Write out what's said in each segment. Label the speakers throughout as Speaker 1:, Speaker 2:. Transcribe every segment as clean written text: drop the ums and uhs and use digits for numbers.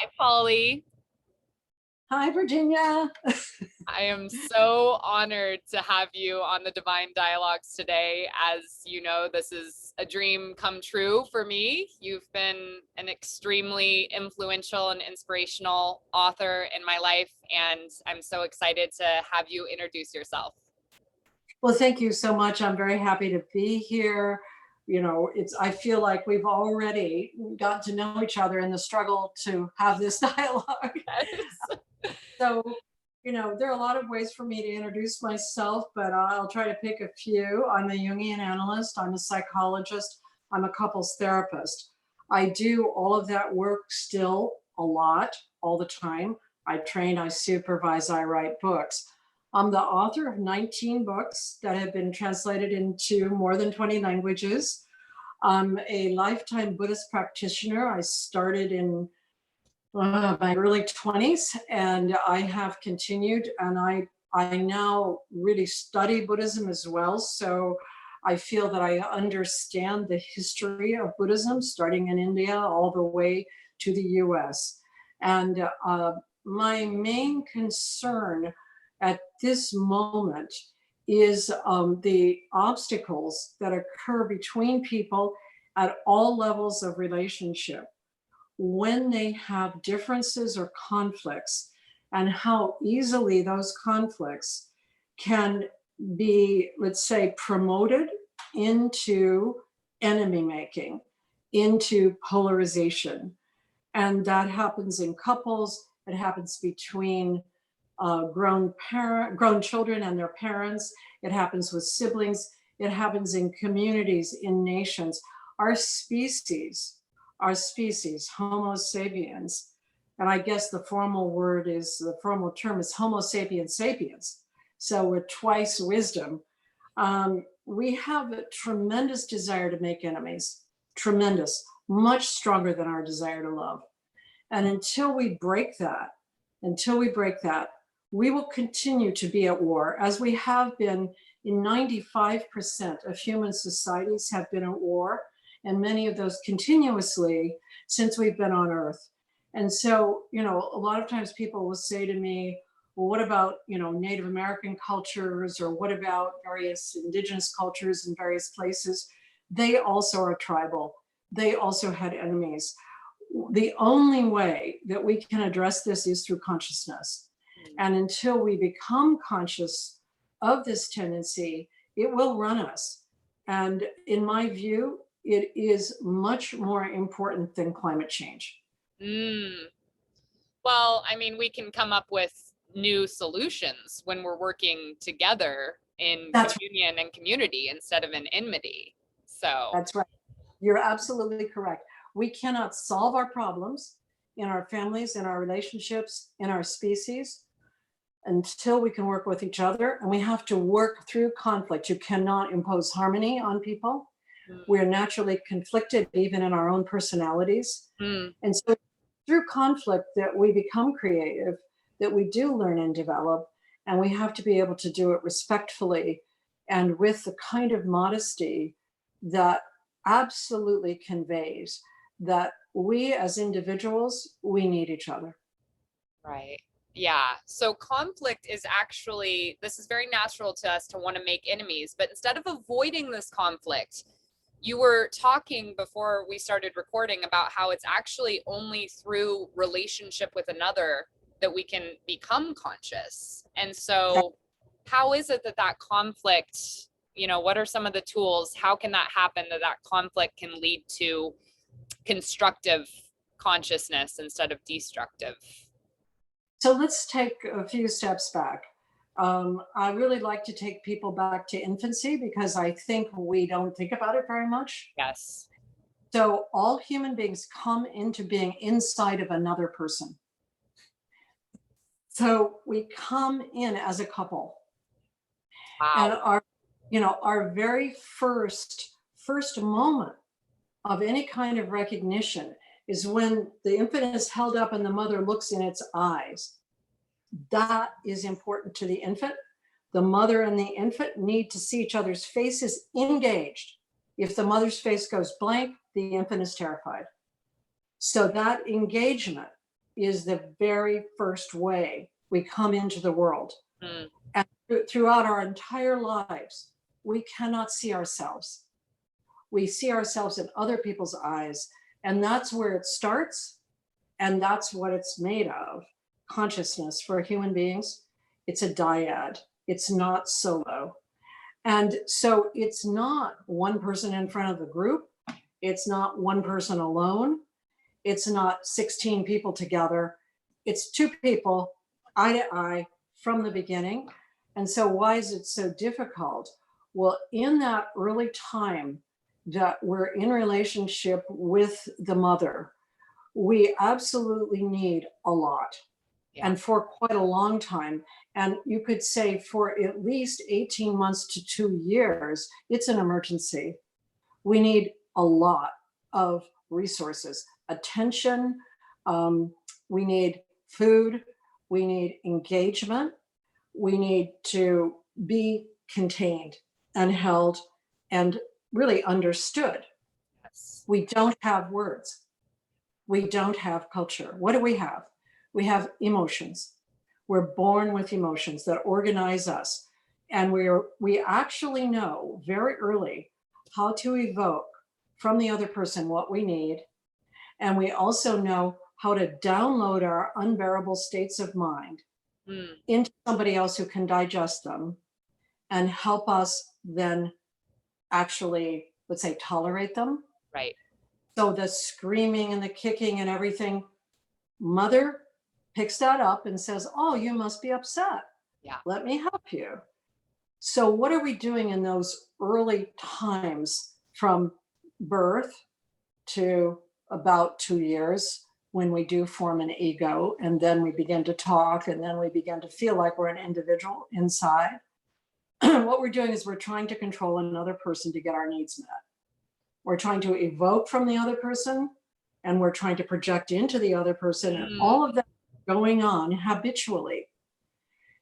Speaker 1: Hi, Polly.
Speaker 2: Hi, Virginia.
Speaker 1: I am so honored to have you on the Divine Dialogues today. As you know, this is a dream come true for me. You've been an extremely influential and inspirational author in my life, and I'm so excited to have you introduce yourself.
Speaker 2: Well, thank you so much. I'm very happy to be here. I feel like we've already gotten to know each other in the struggle to have this dialogue.
Speaker 1: Yes.
Speaker 2: So, there are a lot of ways for me to introduce myself, but I'll try to pick a few. I'm a Jungian Analyst. I'm a psychologist. I'm a couples therapist. I do all of that work still a lot, all the time. I train, I supervise, I write books. I'm the author of 19 books that have been translated into more than 20 languages. I'm a lifetime Buddhist practitioner. I started in my early 20s, and I have continued, and I now really study Buddhism as well. So I feel that I understand the history of Buddhism, starting in India all the way to the US. And my main concern at this moment is the obstacles that occur between people at all levels of relationship when they have differences or conflicts, and how easily those conflicts can be, let's say, promoted into enemy making, into polarization. And that happens in couples, it happens between grown children and their parents, it happens with siblings, it happens in communities, in nations. Our species, Homo sapiens, and I guess the formal term is Homo sapiens sapiens. So with twice wisdom, we have a tremendous desire to make enemies, tremendous, much stronger than our desire to love. And until we break that, we will continue to be at war, as we have been in 95% of human societies have been at war, and many of those continuously since we've been on Earth. And so, a lot of times people will say to me, well, what about, Native American cultures, or what about various indigenous cultures in various places? They also are tribal. They also had enemies. The only way that we can address this is through consciousness. And until we become conscious of this tendency, it will run us. And in my view, it is much more important than climate change.
Speaker 1: Well, I mean, we can come up with new solutions when we're working together in communion and community instead of in enmity. So
Speaker 2: that's right. You're absolutely correct. We cannot solve our problems in our families, in our relationships, in our species, until we can work with each other. And we have to work through conflict. You cannot impose harmony on people. We're naturally conflicted, even in our own personalities. And so through conflict that we become creative, that we do learn and develop, and we have to be able to do it respectfully and with the kind of modesty that absolutely conveys that we as individuals, we need each other.
Speaker 1: Right. Yeah. So conflict is actually, this is very natural to us to want to make enemies, but instead of avoiding this conflict, you were talking before we started recording about how it's actually only through relationship with another that we can become conscious. And so how is it that conflict, what are some of the tools? How can that happen, that conflict can lead to constructive consciousness instead of destructive?
Speaker 2: So let's take a few steps back. I really like to take people back to infancy because I think we don't think about it very much.
Speaker 1: Yes.
Speaker 2: So all human beings come into being inside of another person. So we come in as a couple.
Speaker 1: Wow.
Speaker 2: And our very first moment of any kind of recognition is when the infant is held up and the mother looks in its eyes. That is important to the infant. The mother and the infant need to see each other's faces engaged. If the mother's face goes blank, the infant is terrified. So that engagement is the very first way we come into the world.
Speaker 1: Mm.
Speaker 2: And throughout our entire lives, we cannot see ourselves. We see ourselves in other people's eyes, and that's where it starts, and that's what it's made of. Consciousness for human beings, it's a dyad. It's not solo. And so it's not one person in front of the group. It's not one person alone. It's not 16 people together. It's two people, eye to eye, from the beginning. And so why is it so difficult? Well, in that early time that we're in relationship with the mother, we absolutely need a lot.
Speaker 1: Yeah.
Speaker 2: And for quite a long time. And you could say for at least 18 months to 2 years, it's an emergency. We need a lot of resources, attention, we need food, we need engagement, we need to be contained and held and really understood.
Speaker 1: Yes.
Speaker 2: We don't have words. We don't have culture. What do we have? We have emotions. We're born with emotions that organize us. And we actually know very early how to evoke from the other person what we need. And we also know how to download our unbearable states of mind into somebody else who can digest them and help us then actually, let's say, tolerate them.
Speaker 1: Right.
Speaker 2: So the screaming and the kicking and everything, mother picks that up and says, oh, you must be upset.
Speaker 1: Yeah.
Speaker 2: Let me help you. So what are we doing in those early times from birth to about 2 years when we do form an ego, and then we begin to talk, and then we begin to feel like we're an individual inside? What we're doing is we're trying to control another person to get our needs met. We're trying to evoke from the other person, and we're trying to project into the other person, and all of that going on habitually.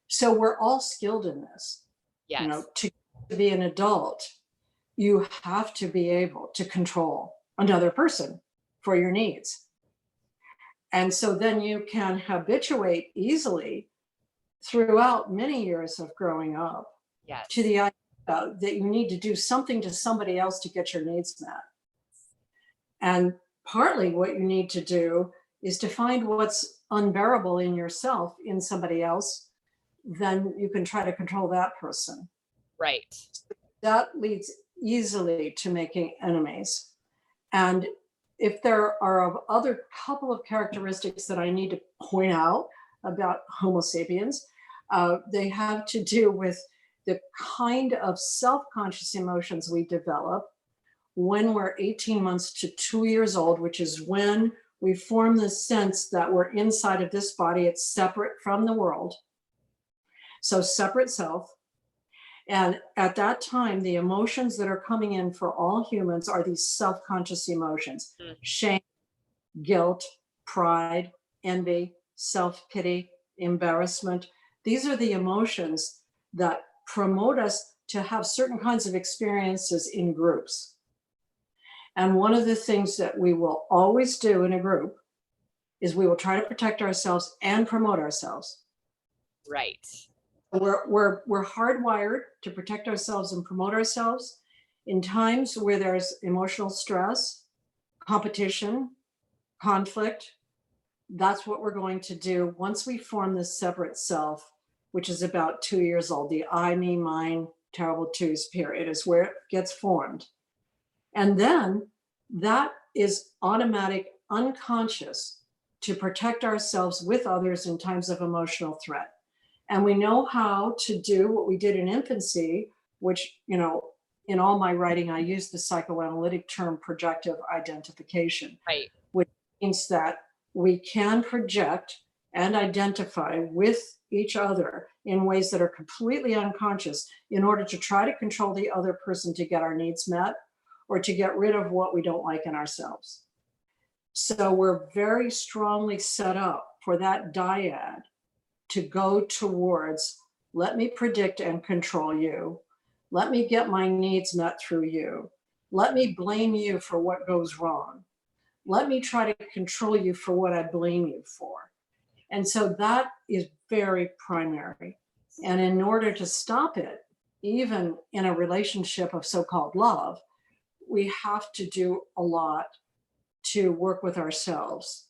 Speaker 2: So we're all skilled in this.
Speaker 1: Yes.
Speaker 2: You know, to be an adult, you have to be able to control another person for your needs. And so then you can habituate easily throughout many years of growing up
Speaker 1: Yes.
Speaker 2: to the idea that you need to do something to somebody else to get your needs met. And partly what you need to do is to find what's unbearable in yourself in somebody else, then you can try to control that person.
Speaker 1: Right.
Speaker 2: That leads easily to making enemies. And if there are of other couple of characteristics that I need to point out about Homo sapiens, they have to do with the kind of self-conscious emotions we develop when we're 18 months to 2 years old, which is when we form the sense that we're inside of this body. It's separate from the world. So separate self. And at that time, the emotions that are coming in for all humans are these self-conscious emotions: shame, guilt, pride, envy, self-pity, embarrassment. These are the emotions that promote us to have certain kinds of experiences in groups. And one of the things that we will always do in a group is we will try to protect ourselves and promote ourselves.
Speaker 1: Right.
Speaker 2: We're hardwired to protect ourselves and promote ourselves in times where there's emotional stress, competition, conflict. That's what we're going to do once we form this separate self, which is about 2 years old. The I, me, mine, terrible twos period is where it gets formed. And then that is automatic, unconscious, to protect ourselves with others in times of emotional threat. And we know how to do what we did in infancy, which, you know, in all my writing, I use the psychoanalytic term projective identification,
Speaker 1: Right.
Speaker 2: which means that we can project and identify with each other in ways that are completely unconscious in order to try to control the other person to get our needs met or to get rid of what we don't like in ourselves. So we're very strongly set up for that dyad to go towards, let me predict and control you. Let me get my needs met through you. Let me blame you for what goes wrong. Let me try to control you for what I blame you for. And so that is very primary. And in order to stop it, even in a relationship of so-called love, we have to do a lot to work with ourselves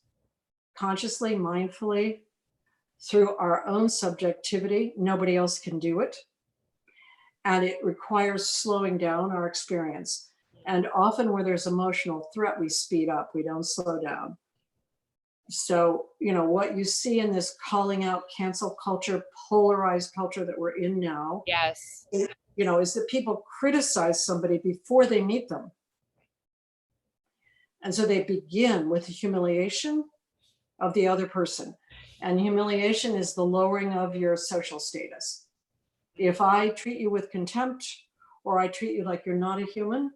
Speaker 2: consciously, mindfully, through our own subjectivity. Nobody else can do it. And it requires slowing down our experience. And often where there's emotional threat, we speed up, we don't slow down. So, what you see in this calling out, cancel culture, polarized culture that we're in now,
Speaker 1: Yes.
Speaker 2: is that people criticize somebody before they meet them. And so they begin with the humiliation of the other person. And humiliation is the lowering of your social status. If I treat you with contempt, or I treat you like you're not a human,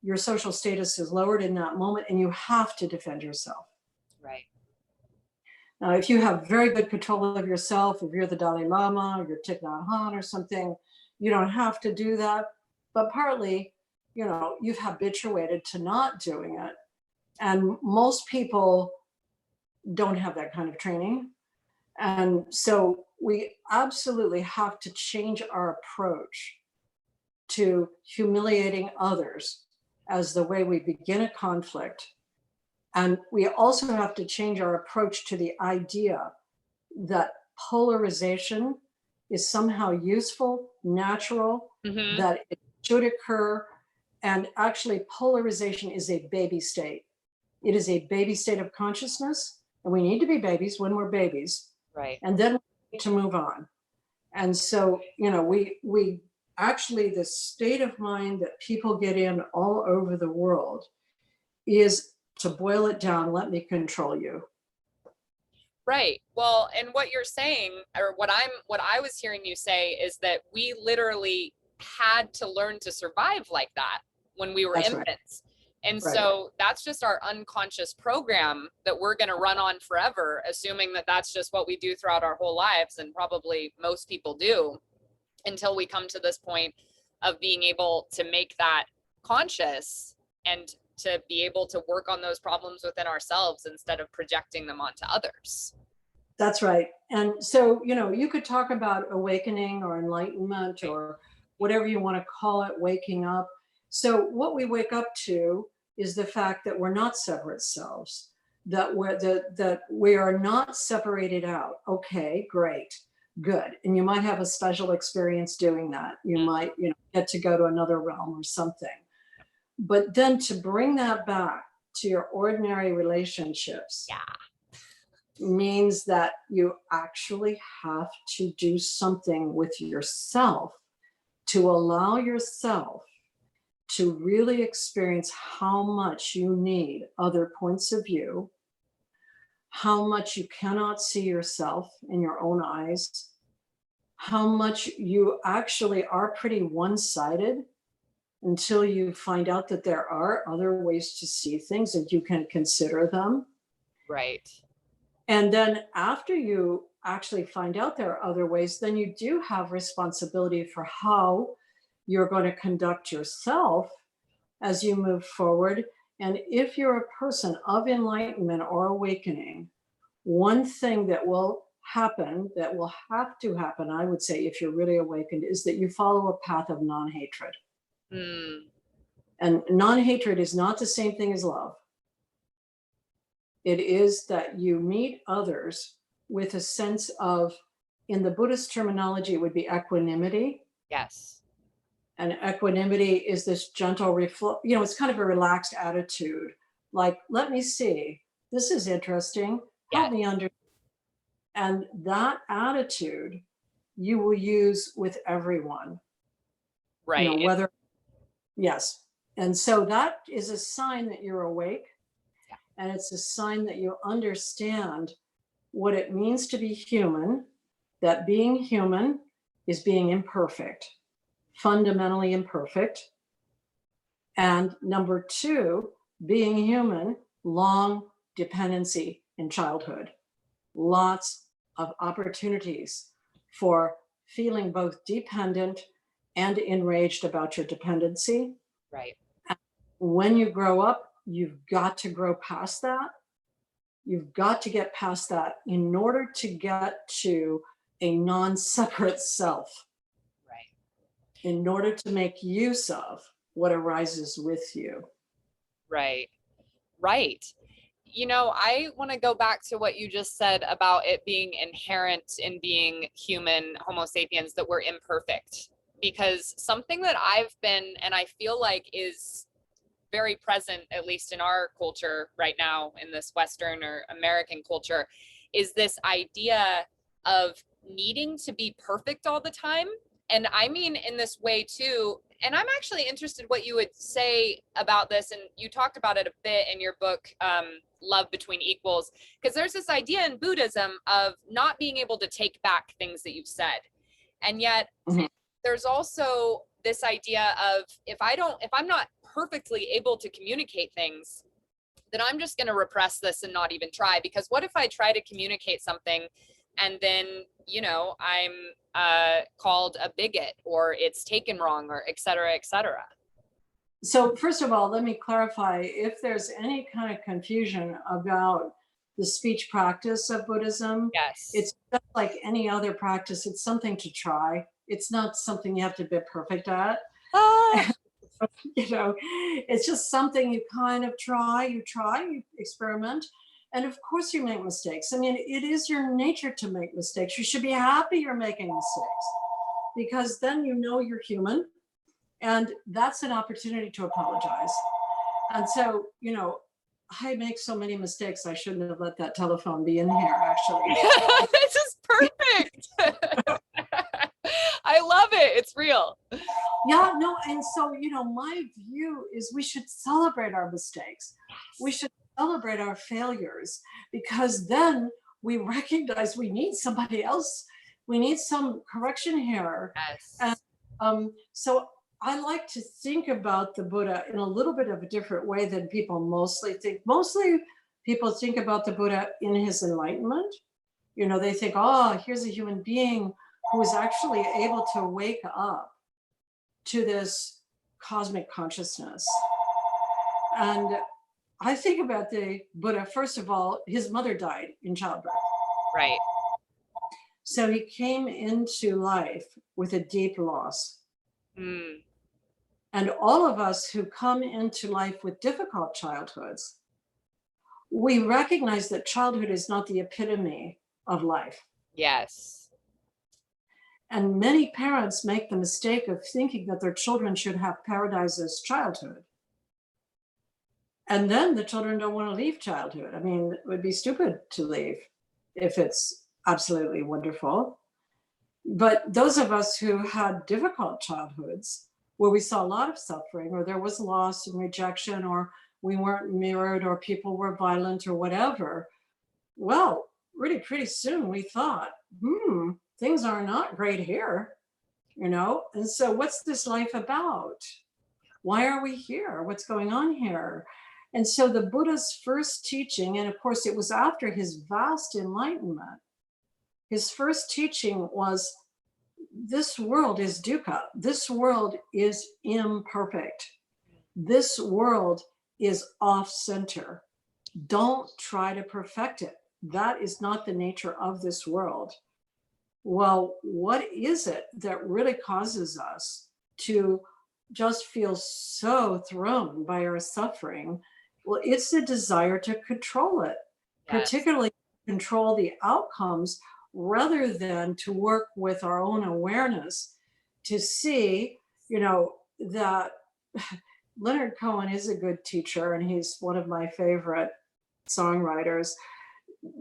Speaker 2: your social status is lowered in that moment, and you have to defend yourself.
Speaker 1: Right.
Speaker 2: Now, if you have very good control of yourself, if you're the Dalai Lama or you're Thich Nhat Hanh or something, you don't have to do that. But partly, you've habituated to not doing it. And most people don't have that kind of training. And so we absolutely have to change our approach to humiliating others as the way we begin a conflict. And we also have to change our approach to the idea that polarization is somehow useful, natural, that it should occur. And actually, polarization is a baby state. It is a baby state of consciousness. And we need to be babies when we're babies.
Speaker 1: Right.
Speaker 2: And then we need to move on. And so, we actually, the state of mind that people get in all over the world is, to boil it down, let me control you.
Speaker 1: Right. Well, and what you're saying, or what I was hearing you say, is that we literally had to learn to survive like that when we were
Speaker 2: That's
Speaker 1: infants. Right. And
Speaker 2: Right.
Speaker 1: So that's just our unconscious program that we're going to run on forever, assuming that that's just what we do throughout our whole lives. And probably most people do, until we come to this point of being able to make that conscious and to be able to work on those problems within ourselves instead of projecting them onto others.
Speaker 2: That's right. And so, you could talk about awakening or enlightenment or whatever you want to call it, waking up. So what we wake up to is the fact that we're not separate selves, that we are not separated out. Okay, great, good. And you might have a special experience doing that. You might, get to go to another realm or something. But then to bring that back to your ordinary relationships means that you actually have to do something with yourself to allow yourself to really experience how much you need other points of view, how much you cannot see yourself in your own eyes, how much you actually are pretty one-sided, until you find out that there are other ways to see things and you can consider them.
Speaker 1: Right.
Speaker 2: And then after you actually find out there are other ways, then you do have responsibility for how you're going to conduct yourself as you move forward. And if you're a person of enlightenment or awakening, one thing that will happen, that will have to happen, I would say, if you're really awakened, is that you follow a path of non-hatred. And non-hatred is not the same thing as love. It is that you meet others with a sense of, in the Buddhist terminology, it would be equanimity.
Speaker 1: Yes.
Speaker 2: And equanimity is this gentle it's kind of a relaxed attitude. Like, let me see, this is interesting. Help me understand. And that attitude you will use with everyone.
Speaker 1: Right.
Speaker 2: Yes. And so that is a sign that you're awake. And it's a sign that you understand what it means to be human, that being human is being imperfect, fundamentally imperfect. And number two, being human, long dependency in childhood, lots of opportunities for feeling both dependent and enraged about your dependency.
Speaker 1: Right.
Speaker 2: And when you grow up, you've got to grow past that. You've got to get past that in order to get to a non-separate self,
Speaker 1: Right.
Speaker 2: in order to make use of what arises with you.
Speaker 1: Right. Right. You know, I want to go back to what you just said about it being inherent in being human, Homo sapiens, that we're imperfect. Because something that I've been, and I feel like is very present, at least in our culture right now, in this Western or American culture, is this idea of needing to be perfect all the time. And I mean, in this way too, and I'm actually interested what you would say about this. And you talked about it a bit in your book, Love Between Equals, because there's this idea in Buddhism of not being able to take back things that you've said. And yet there's also this idea of if I'm not perfectly able to communicate things, then I'm just going to repress this and not even try. Because what if I try to communicate something and then, you know, I'm called a bigot, or it's taken wrong, or et cetera, et cetera?
Speaker 2: So first of all, let me clarify, if there's any kind of confusion about the speech practice of Buddhism,
Speaker 1: Yes.
Speaker 2: it's just like any other practice. It's something to try. It's not something you have to be perfect at. You know, it's just something you kind of try, you experiment. And of course you make mistakes. I mean, it is your nature to make mistakes. You should be happy you're making mistakes, because then you know you're human, and that's an opportunity to apologize. And so, you know, I make so many mistakes. I shouldn't have let that telephone be in here, actually.
Speaker 1: This is perfect. I love it. It's real.
Speaker 2: Yeah, no, and so, you know, my view is we should celebrate our mistakes. We should celebrate our failures, because then we recognize we need somebody else. We need some correction here.
Speaker 1: Yes.
Speaker 2: And so I like to think about the Buddha in a little bit of a different way than people mostly think. Mostly people think about the Buddha in his enlightenment. You know, they think, oh, here's a human being who is actually able to wake up to this cosmic consciousness. And I think about the Buddha, first of all, his mother died in childbirth.
Speaker 1: Right.
Speaker 2: So he came into life with a deep loss. And all of us who come into life with difficult childhoods, we recognize that childhood is not the epitome of life.
Speaker 1: Yes.
Speaker 2: And many parents make the mistake of thinking that their children should have paradise as childhood. And then the children don't want to leave childhood. I mean, it would be stupid to leave if it's absolutely wonderful. But those of us who had difficult childhoods, where we saw a lot of suffering, or there was loss and rejection, or we weren't mirrored, or people were violent, or whatever, well, really pretty soon we thought, things are not great here, you know? And so what's this life about? Why are we here? What's going on here? And so the Buddha's first teaching, and of course it was after his vast enlightenment, his first teaching was, this world is dukkha. This world is imperfect. This world is off center. Don't try to perfect it. That is not the nature of this world. Well, what is it that really causes us to just feel so thrown by our suffering? Well, it's the desire to control it, particularly control the outcomes, rather than to work with our own awareness to see, you know, that Leonard Cohen is a good teacher, and he's one of my favorite songwriters.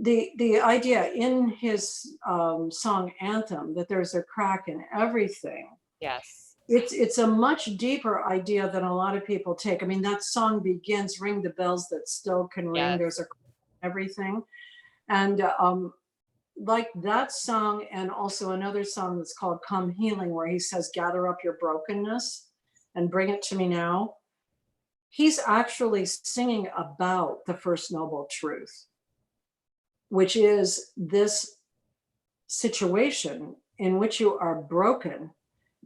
Speaker 2: The idea in his song Anthem that there's a crack in everything.
Speaker 1: Yes.
Speaker 2: It's a much deeper idea than a lot of people take. I mean, that song begins, ring the bells that still can ring.
Speaker 1: Yes.
Speaker 2: There's a crack in everything. And like that song, and also another song that's called Come Healing, where he says, gather up your brokenness and bring it to me now. He's actually singing about the First Noble Truth, which is this situation in which you are broken,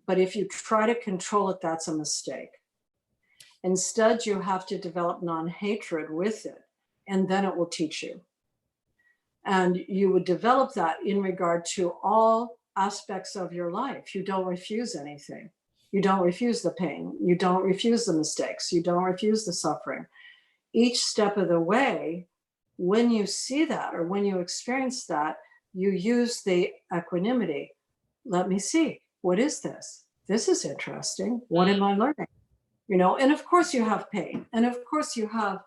Speaker 2: but if you try to control it, that's a mistake. Instead, you have to develop non-hatred with it, and then it will teach you. And you would develop that in regard to all aspects of your life. You don't refuse anything. You don't refuse the pain. You don't refuse the mistakes. You don't refuse the suffering. Each step of the way, when you see that or when you experience that, you use the equanimity. Let me see. What is this? This is interesting. What am I learning? You know, and of course you have pain. And of course you have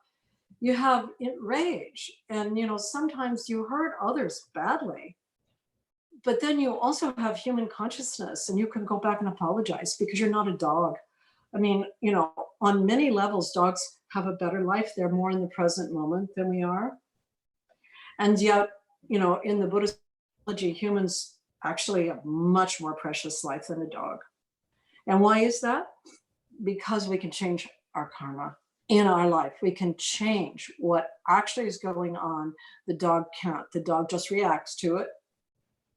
Speaker 2: rage. And, you know, sometimes you hurt others badly. But then you also have human consciousness, and you can go back and apologize because you're not a dog. I mean, you know, on many levels, dogs have a better life. They're more in the present moment than we are. And yet, you know, in the Buddhist psychology, humans actually have much more precious life than a dog. And why is that? Because we can change our karma in our life. We can change what actually is going on. The dog can't. The dog just reacts to it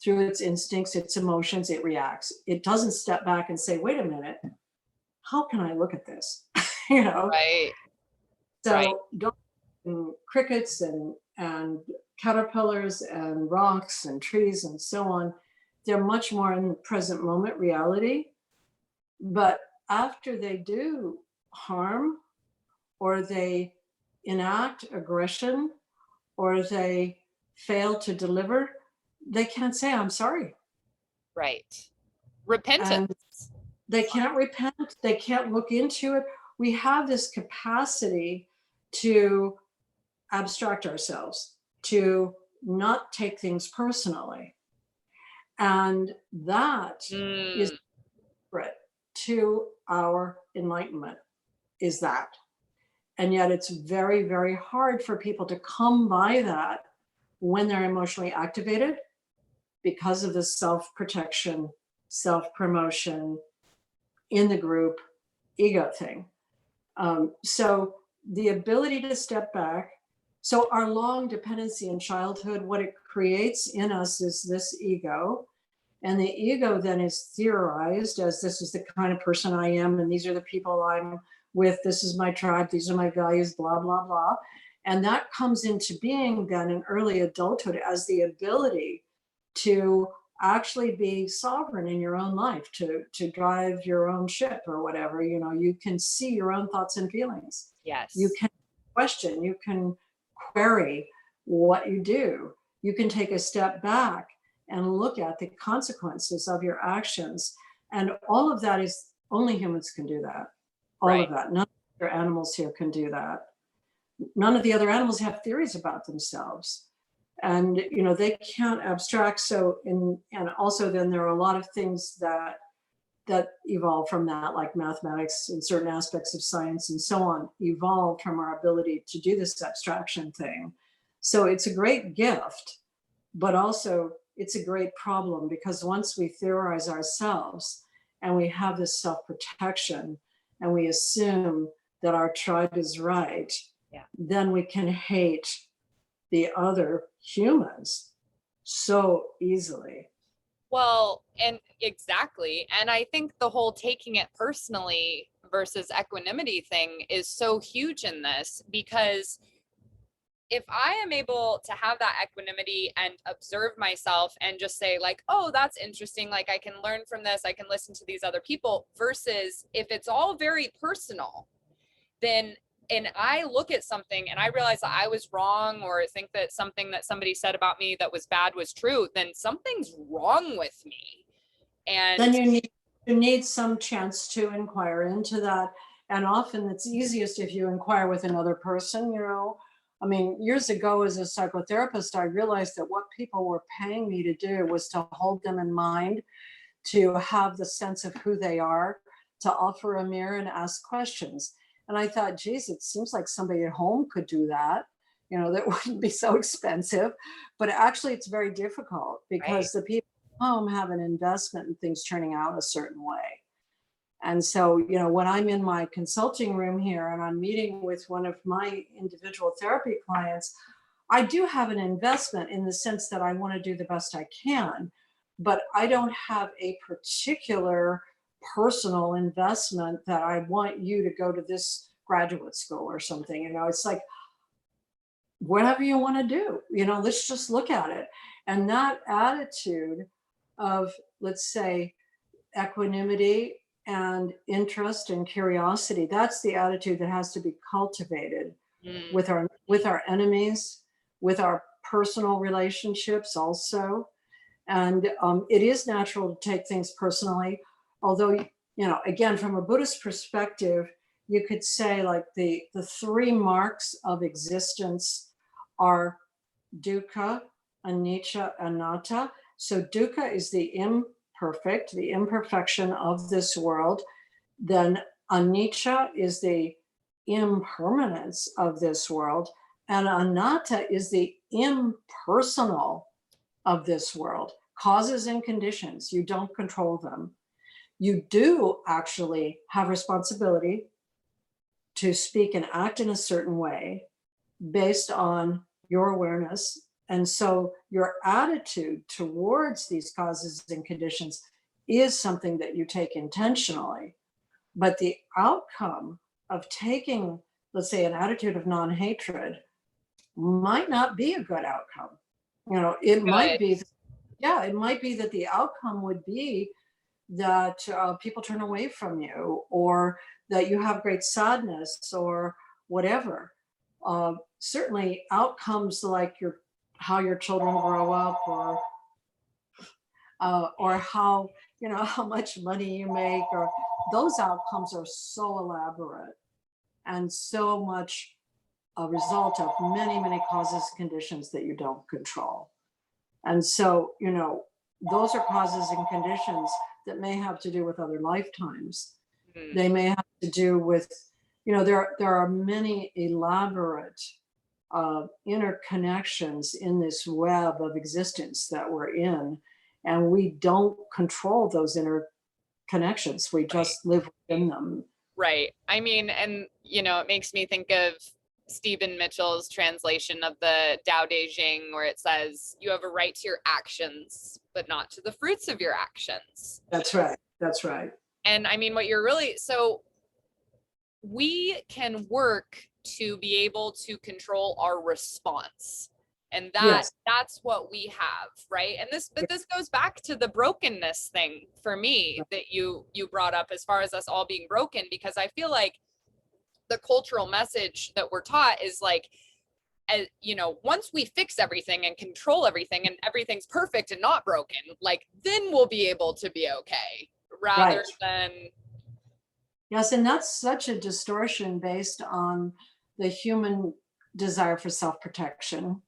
Speaker 2: through its instincts, its emotions. It reacts. It doesn't step back and say, wait a minute, how can I look at this? You know?
Speaker 1: Right.
Speaker 2: So
Speaker 1: Right.
Speaker 2: dogs and crickets and caterpillars and rocks and trees and so on, they're much more in the present moment reality. But after they do harm, or they enact aggression, or they fail to deliver, they can't say, I'm sorry.
Speaker 1: Right. Repentance.
Speaker 2: And they can't repent. They can't look into it. We have this capacity to abstract ourselves, to not take things personally. And that is separate to our enlightenment, is that. And yet it's very, very hard for people to come by that when they're emotionally activated because of the self-protection, self-promotion, in the group, ego thing. So the ability to step back. So our long dependency in childhood, what it creates in us is this ego. And the ego then is theorized as this is the kind of person I am, and these are the people I'm with, this is my tribe, these are my values, blah, blah, blah. And that comes into being then in early adulthood as the ability to actually be sovereign in your own life, to drive your own ship or whatever. You know, you can see your own thoughts and feelings.
Speaker 1: Yes.
Speaker 2: You can question, you can query what you do. You can take a step back and look at the consequences of your actions. And all of that is, only humans can do that. All of that. None of the other animals here can do that. None of the other animals have theories about themselves. And, you know, they can't abstract. So, and also then there are a lot of things that evolve from that, like mathematics and certain aspects of science and so on, evolved from our ability to do this abstraction thing. So it's a great gift, but also it's a great problem, because once we theorize ourselves and we have this self-protection and we assume that our tribe is right, then we can hate the other humans so easily.
Speaker 1: Well, and exactly. And I think the whole taking it personally versus equanimity thing is so huge in this, because if I am able to have that equanimity and observe myself and just say like, oh, that's interesting, like I can learn from this, I can listen to these other people, versus if it's all very personal, then, and I look at something and I realize that I was wrong, or think that something that somebody said about me that was bad was true, then something's wrong with me. And
Speaker 2: then you need some chance to inquire into that. And often it's easiest if you inquire with another person, you know. I mean, years ago as a psychotherapist, I realized that what people were paying me to do was to hold them in mind, to have the sense of who they are, to offer a mirror and ask questions. And I thought, geez, it seems like somebody at home could do that. You know, that wouldn't be so expensive. But actually, it's very difficult because the people at home have an investment in things turning out a certain way. And so, you know, when I'm in my consulting room here and I'm meeting with one of my individual therapy clients, I do have an investment in the sense that I want to do the best I can, but I don't have a particular personal investment that I want you to go to this graduate school or something. You know, it's like whatever you want to do, let's just look at it. And that attitude of, let's say, equanimity and interest and curiosity, that's the attitude that has to be cultivated with our enemies, with our personal relationships also. And it is natural to take things personally, although, again, from a Buddhist perspective, you could say like the three marks of existence are dukkha, anicca, anatta. So dukkha is the imperfect, the imperfection of this world. Then anicca is the impermanence of this world. And anatta is the impersonal of this world. Causes and conditions, you don't control them. You do actually have responsibility to speak and act in a certain way based on your awareness. And so your attitude towards these causes and conditions is something that you take intentionally. But the outcome of taking, let's say, an attitude of non-hatred might not be a good outcome. It might be, it might be that the outcome would be that people turn away from you, or that you have great sadness, or whatever. Certainly outcomes like how your children grow up, or how how much money you make, or those outcomes are so elaborate and so much a result of many, many causes, conditions that you don't control. And so, those are causes and conditions that may have to do with other lifetimes. They may have to do with, there are many elaborate interconnections in this web of existence that we're in, and we don't control those interconnections. We just live within them.
Speaker 1: Right. I mean, and it makes me think of Stephen Mitchell's translation of the Tao Te Ching, where it says you have a right to your actions, but not to the fruits of your actions.
Speaker 2: That's right. That's right.
Speaker 1: And I mean, so we can work to be able to control our response. And that's what we have, right? And this goes back to the brokenness thing for me that you brought up, as far as us all being broken, because I feel like the cultural message that we're taught is like, once we fix everything and control everything and everything's perfect and not broken, like then we'll be able to be okay, rather than.
Speaker 2: Yes, and that's such a distortion based on the human desire for self-protection,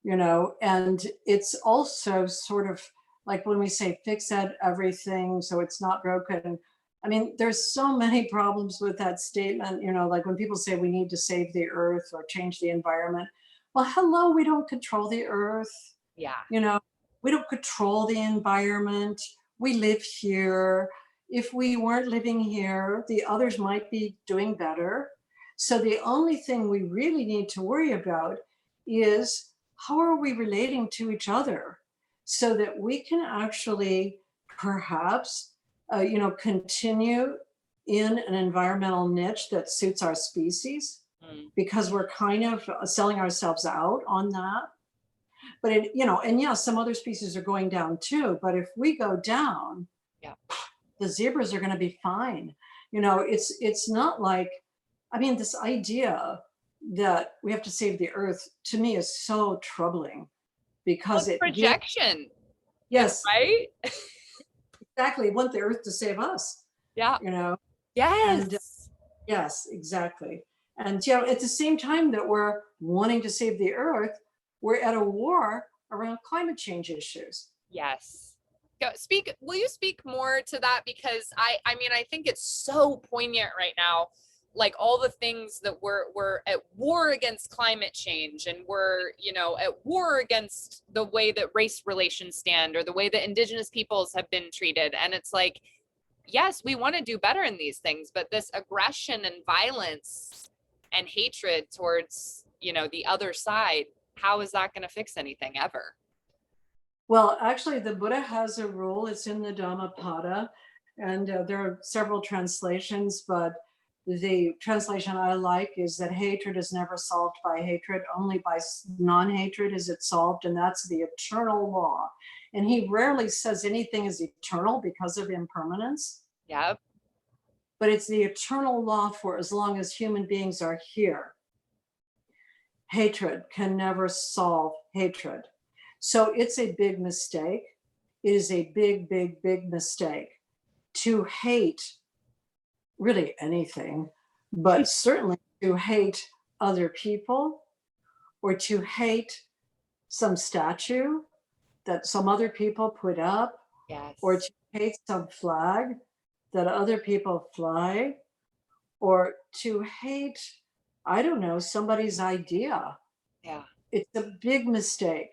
Speaker 2: and it's also sort of like when we say fix everything so it's not broken. I mean, there's so many problems with that statement, like when people say we need to save the earth or change the environment. Well, hello, we don't control the earth.
Speaker 1: Yeah.
Speaker 2: We don't control the environment. We live here. If we weren't living here, the others might be doing better. So the only thing we really need to worry about is how are we relating to each other so that we can actually perhaps continue in an environmental niche that suits our species, because we're kind of selling ourselves out on that. But some other species are going down too. But if we go down, the zebras are going to be fine. It's not like, I mean, this idea that we have to save the earth, to me, is so troubling, because it's
Speaker 1: projection.
Speaker 2: Yes.
Speaker 1: Right?
Speaker 2: Exactly. Want the earth to save us.
Speaker 1: Yeah.
Speaker 2: Yes. And, yes, exactly. And at the same time that we're wanting to save the earth, we're at a war around climate change issues.
Speaker 1: Yes. Will you speak more to that? Because I mean, I think it's so poignant right now, like all the things that we're at war against climate change, and we're, at war against the way that race relations stand, or the way that indigenous peoples have been treated. And it's like, yes, we want to do better in these things, but this aggression and violence and hatred towards, the other side, how is that going to fix anything ever?
Speaker 2: Well, actually, the Buddha has a rule. It's in the Dhammapada, and there are several translations, but the translation I like is that hatred is never solved by hatred, only by non-hatred is it solved, and that's the eternal law. And he rarely says anything is eternal because of impermanence.
Speaker 1: Yep.
Speaker 2: But it's the eternal law for as long as human beings are here. Hatred can never solve hatred. So it's a big mistake. It is a big, big, big mistake to hate really anything, but certainly to hate other people or to hate some statue that some other people put up,
Speaker 1: Yes.
Speaker 2: or to hate some flag that other people fly, or to hate, I don't know, somebody's idea.
Speaker 1: Yeah.
Speaker 2: It's a big mistake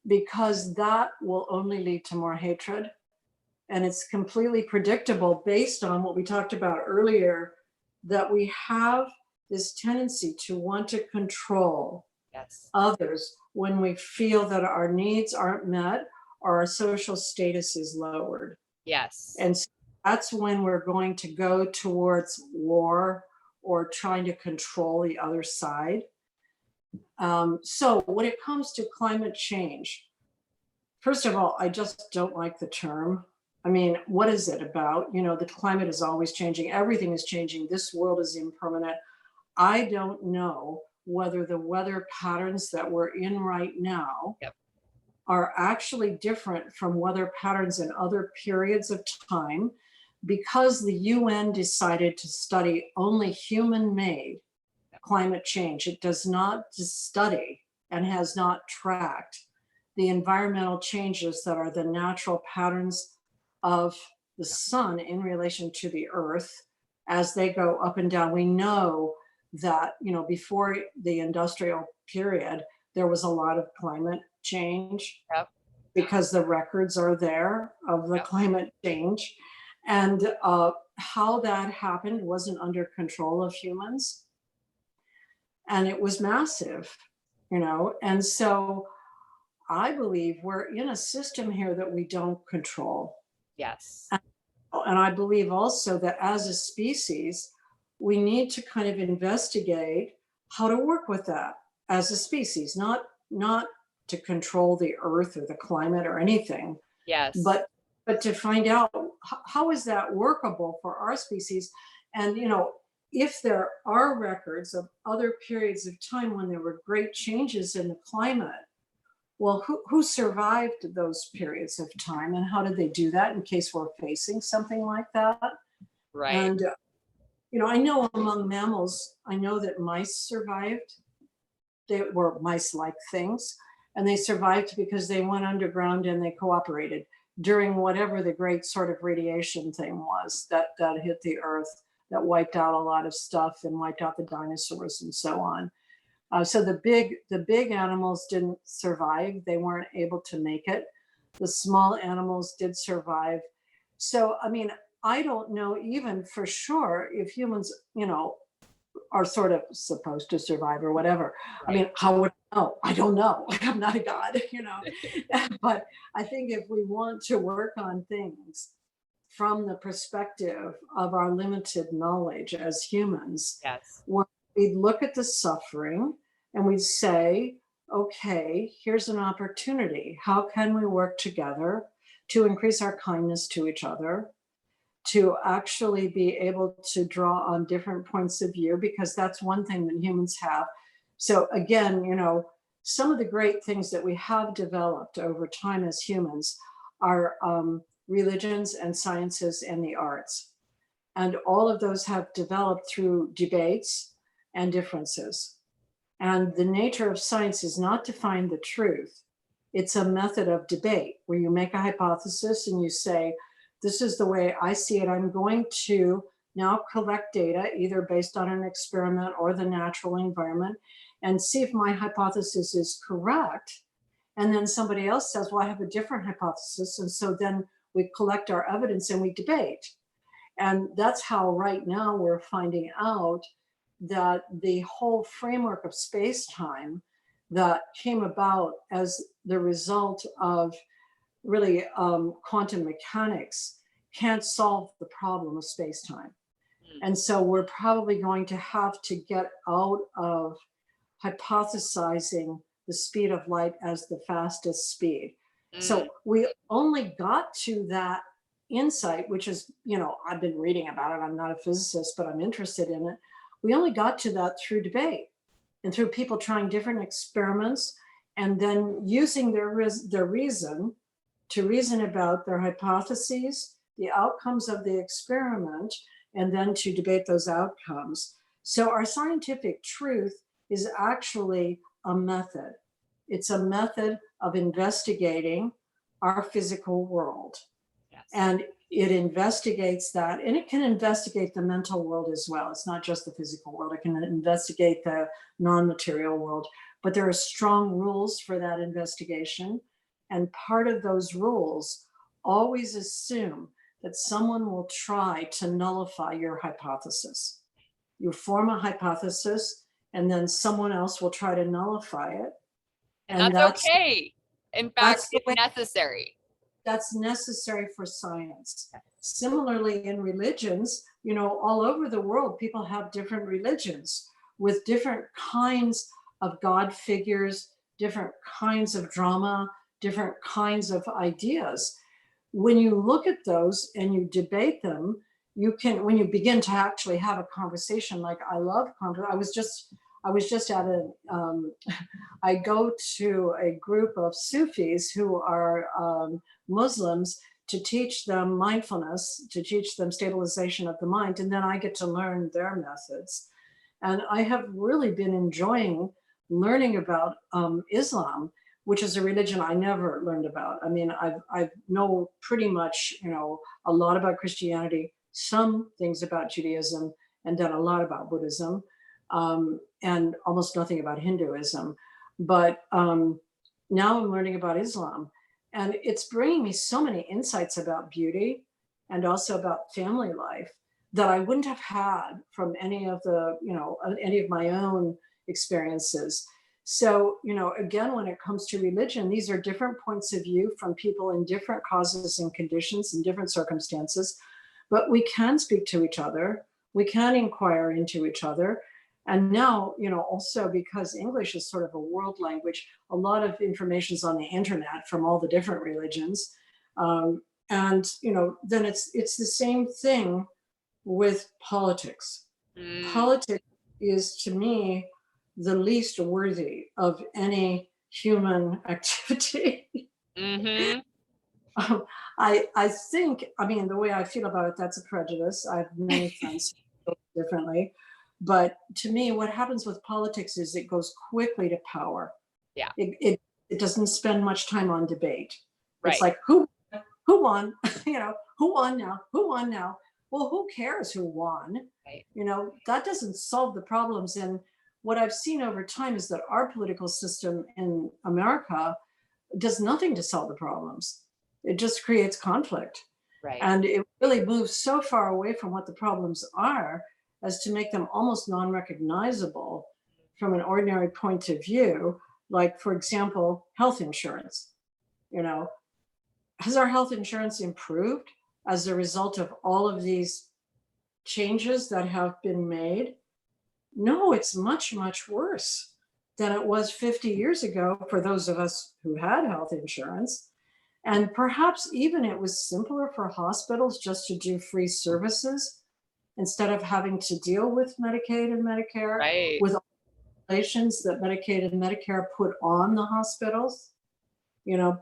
Speaker 2: because that will only lead to more hatred. And it's completely predictable based on what we talked about earlier, that we have this tendency to want to control
Speaker 1: Yes.
Speaker 2: others when we feel that our needs aren't met or our social status is lowered.
Speaker 1: Yes.
Speaker 2: And so that's when we're going to go towards war or trying to control the other side. So when it comes to climate change, first of all, I just don't like the term. I mean, what is it about? You know, the climate is always changing. Everything is changing. This world is impermanent. I don't know whether the weather patterns that we're in right now
Speaker 1: Yep.
Speaker 2: are actually different from weather patterns in other periods of time, because the UN decided to study only human-made climate change. It does not study and has not tracked the environmental changes that are the natural patterns of the sun in relation to the earth as they go up and down. We know that, you know, before the industrial period, there was a lot of climate change.
Speaker 1: Yep.
Speaker 2: Because the records are there of the
Speaker 1: Yep.
Speaker 2: climate change. And how that happened wasn't under control of humans. And it was massive, you know. And so I believe we're in a system here that we don't control.
Speaker 1: Yes.
Speaker 2: And I believe also that as a species, we need to kind of investigate how to work with that as a species, not to control the earth or the climate or anything,
Speaker 1: Yes.
Speaker 2: but to find out how is that workable for our species. And, you know, if there are records of other periods of time when there were great changes in the climate, well, who survived those periods of time and how did they do that in case we're facing something like that?
Speaker 1: Right.
Speaker 2: And, you know, I know among mammals, I know that mice survived. They were mice-like things, and they survived because they went underground and they cooperated during whatever the great sort of radiation thing was that hit the earth, that wiped out a lot of stuff and wiped out the dinosaurs and so on. So the big animals didn't survive. They weren't able to make it. The small animals did survive. So, I mean, I don't know even for sure if humans, you know, are sort of supposed to survive or whatever.
Speaker 1: Right.
Speaker 2: I mean, how would I know? I don't know. I'm not a god, you know. But I think if we want to work on things from the perspective of our limited knowledge as humans,
Speaker 1: Yes.
Speaker 2: we'd look at the suffering and we'd say, okay, here's an opportunity. How can we work together to increase our kindness to each other, to actually be able to draw on different points of view, because that's one thing that humans have. So again, you know, some of the great things that we have developed over time as humans are religions and sciences and the arts. And all of those have developed through debates and differences. And the nature of science is not to find the truth. It's a method of debate where you make a hypothesis and you say, this is the way I see it. I'm going to now collect data, either based on an experiment or the natural environment, and see if my hypothesis is correct. And then somebody else says, well, I have a different hypothesis. And so then we collect our evidence and we debate. And that's how right now we're finding out that the whole framework of space-time that came about as the result of really quantum mechanics can't solve the problem of space-time. And so we're probably going to have to get out of hypothesizing the speed of light as the fastest speed. So we only got to that insight, which is, I've been reading about it. I'm not a physicist, but I'm interested in it. We only got to that through debate and through people trying different experiments and then using their reason to reason about their hypotheses, the outcomes of the experiment, and then to debate those outcomes. So our scientific truth is actually a method. It's a method of investigating our physical world.
Speaker 1: Yes.
Speaker 2: And it investigates that, and it can investigate the mental world as well. It's not just the physical world. It can investigate the non-material world, but there are strong rules for that investigation. And part of those rules always assume that someone will try to nullify your hypothesis. You form a hypothesis, and then someone else will try to nullify it.
Speaker 1: And that's okay. In fact, it's necessary.
Speaker 2: That's necessary for science. Similarly, in religions, all over the world, people have different religions with different kinds of God figures, different kinds of drama, different kinds of ideas. When you look at those and you debate them, when you begin to actually have a conversation, like I love I was just at I go to a group of Sufis who are Muslims to teach them mindfulness, to teach them stabilization of the mind, and then I get to learn their methods. And I have really been enjoying learning about Islam, which is a religion I never learned about. I mean, I know pretty much, a lot about Christianity, some things about Judaism, and then a lot about Buddhism, and almost nothing about Hinduism. But now I'm learning about Islam, and it's bringing me so many insights about beauty and also about family life that I wouldn't have had from any of my own experiences. So, again, when it comes to religion, these are different points of view from people in different causes and conditions and different circumstances, but we can speak to each other. We can inquire into each other. And now, also because English is sort of a world language, a lot of information is on the internet from all the different religions. And, then it's the same thing with politics. Politics is, to me, the least worthy of any human activity. I think, the way I feel about it, that's a prejudice. I have many friends who feel differently. But to me, what happens with politics is it goes quickly to power.
Speaker 1: Yeah.
Speaker 2: It doesn't spend much time on debate.
Speaker 1: Right.
Speaker 2: It's like, who won? Who won now? Who won now? Well, who cares who won?
Speaker 1: Right.
Speaker 2: That doesn't solve the problems. And what I've seen over time is that our political system in America does nothing to solve the problems. It just creates conflict.
Speaker 1: Right.
Speaker 2: And it really moves so far away from what the problems are as to make them almost non-recognizable from an ordinary point of view. Like, for example, health insurance. Has our health insurance improved as a result of all of these changes that have been made? No, it's much, much worse than it was 50 years ago for those of us who had health insurance. And perhaps even it was simpler for hospitals just to do free services instead of having to deal with Medicaid and Medicare,
Speaker 1: right,
Speaker 2: with all the regulations that Medicaid and Medicare put on the hospitals.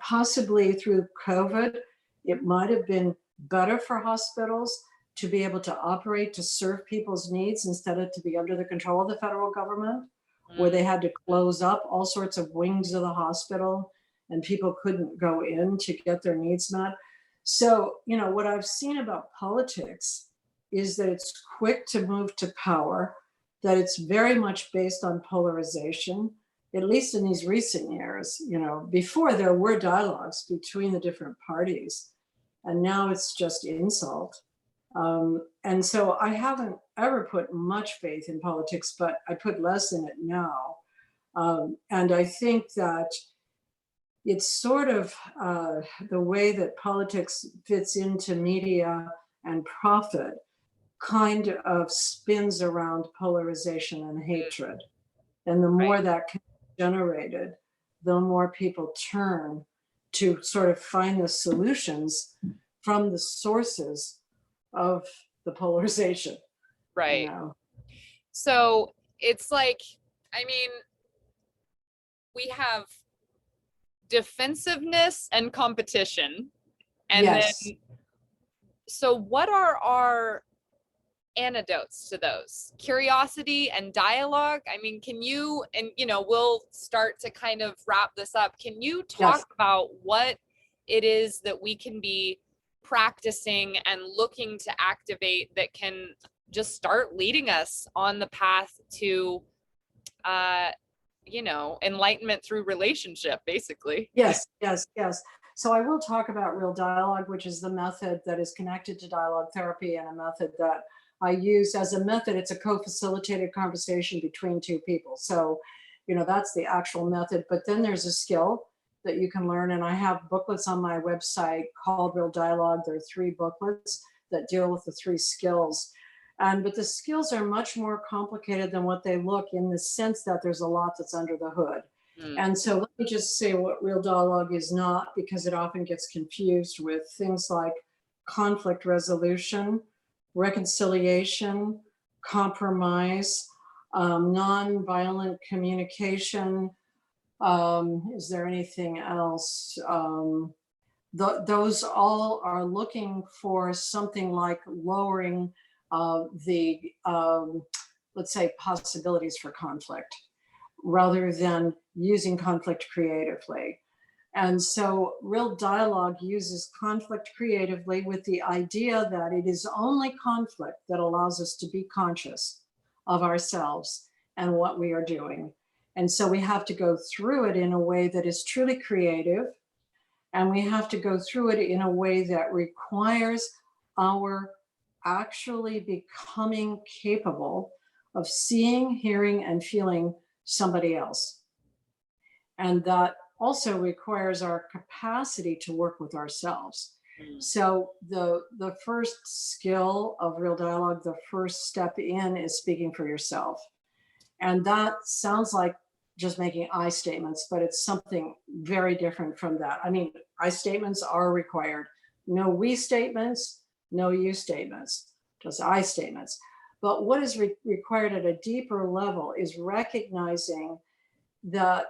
Speaker 2: Possibly through COVID, it might have been better for hospitals to be able to operate to serve people's needs instead of to be under the control of the federal government, where they had to close up all sorts of wings of the hospital and people couldn't go in to get their needs met. So, what I've seen about politics is that it's quick to move to power, that it's very much based on polarization, at least in these recent years. Before there were dialogues between the different parties, and now it's just insult. And so I haven't ever put much faith in politics, but I put less in it now. And I think that it's sort of the way that politics fits into media and profit kind of spins around polarization and hatred. And the more that can be generated, the more people turn to sort of find the solutions from the sources of the polarization.
Speaker 1: Right.
Speaker 2: You know?
Speaker 1: So it's like, I mean, we have defensiveness and competition. And
Speaker 2: yes.
Speaker 1: then, so what are our antidotes to those? Curiosity and dialogue. I mean, can you, and you know, we'll start to kind of wrap this up. Can you talk
Speaker 2: Yes.
Speaker 1: about what it is that we can be practicing and looking to activate that can just start leading us on the path to, you know, enlightenment through relationship, basically?
Speaker 2: Yes, yes, yes. So I will talk about real dialogue, which is the method that is connected to dialogue therapy, and a method that I use as a method. It's a co-facilitated conversation between two people. So, you know, that's the actual method. But then there's a skill that you can learn. And I have booklets on my website called Real Dialogue. There are 3 booklets that deal with the 3 skills. But the skills are much more complicated than what they look, in the sense that there's a lot that's under the hood. And so let me just say what real dialogue is not, because it often gets confused with things like conflict resolution, reconciliation, compromise, nonviolent communication. Is there anything else? Those all are looking for something like lowering the, let's say, possibilities for conflict, rather than using conflict creatively. And so real dialogue uses conflict creatively, with the idea that it is only conflict that allows us to be conscious of ourselves and what we are doing. And so we have to go through it in a way that is truly creative. And we have to go through it in a way that requires our actually becoming capable of seeing, hearing, and feeling somebody else. And that also requires our capacity to work with ourselves. So the first skill of real dialogue, the first step in, is speaking for yourself. And that sounds like just making I statements, but it's something very different from that. I mean, I statements are required. No we statements, no you statements, just I statements. But what is required at a deeper level is recognizing that,